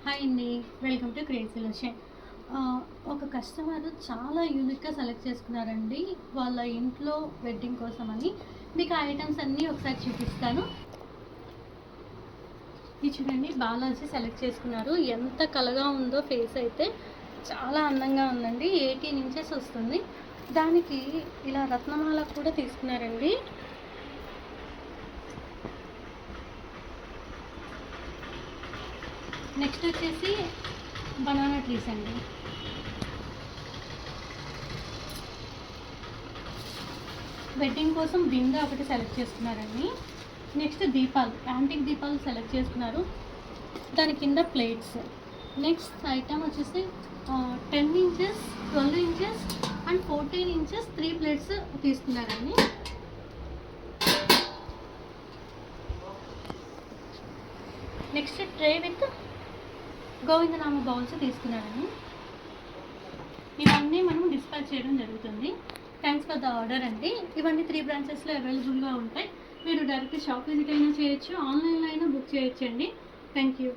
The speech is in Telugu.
హాయ్ అండి. వెల్కమ్ టు క్రేజీ లక్ష్యం. ఒక కస్టమర్ చాలా యూనిక్గా సెలెక్ట్ చేసుకున్నారండి వాళ్ళ ఇంట్లో వెడ్డింగ్ కోసం అని. మీకు ఆ ఐటమ్స్ అన్నీ ఒకసారి చూపిస్తాను. ఇది చూడండి, బాలాజీ సెలెక్ట్ చేసుకున్నారు. ఎంత కలగా ఉందో ఫేస్ అయితే చాలా అందంగా ఉందండి. 18 ఇంచెస్ వస్తుంది. దానికి ఇలా రత్నమాల కూడా తీసుకున్నారండి. నెక్స్ట్ వచ్చేసి బనానా ట్రీస్ అండి. వెడ్డింగ్ కోసం బిందె ఒకటి సెలెక్ట్ చేసుకున్నారండి. నెక్స్ట్ దీపాలు, యాంటిక్ దీపాలు సెలెక్ట్ చేసుకున్నారు. దాని కింద ప్లేట్స్. నెక్స్ట్ ఐటమ్ వచ్చేసి 10 inches, 12 inches and 14 inches 3 plates తీసుకున్నారండి. నెక్స్ట్ ట్రే విత్ గోవిందనామ బౌల్స్ తీసుకున్నారండి. ఇవన్నీ మనం డిస్పాచ్ చేయడం జరుగుతుంది. థ్యాంక్స్ ఫర్ ద ఆర్డర్ అండి. ఇవన్నీ 3 బ్రాంచెస్లో అవైలబుల్గా ఉంటాయి. మీరు డైరెక్ట్ షాప్ విజిట్ అయినా చేయొచ్చు, ఆన్లైన్లో అయినా బుక్ చేయొచ్చు అండి. Thank you.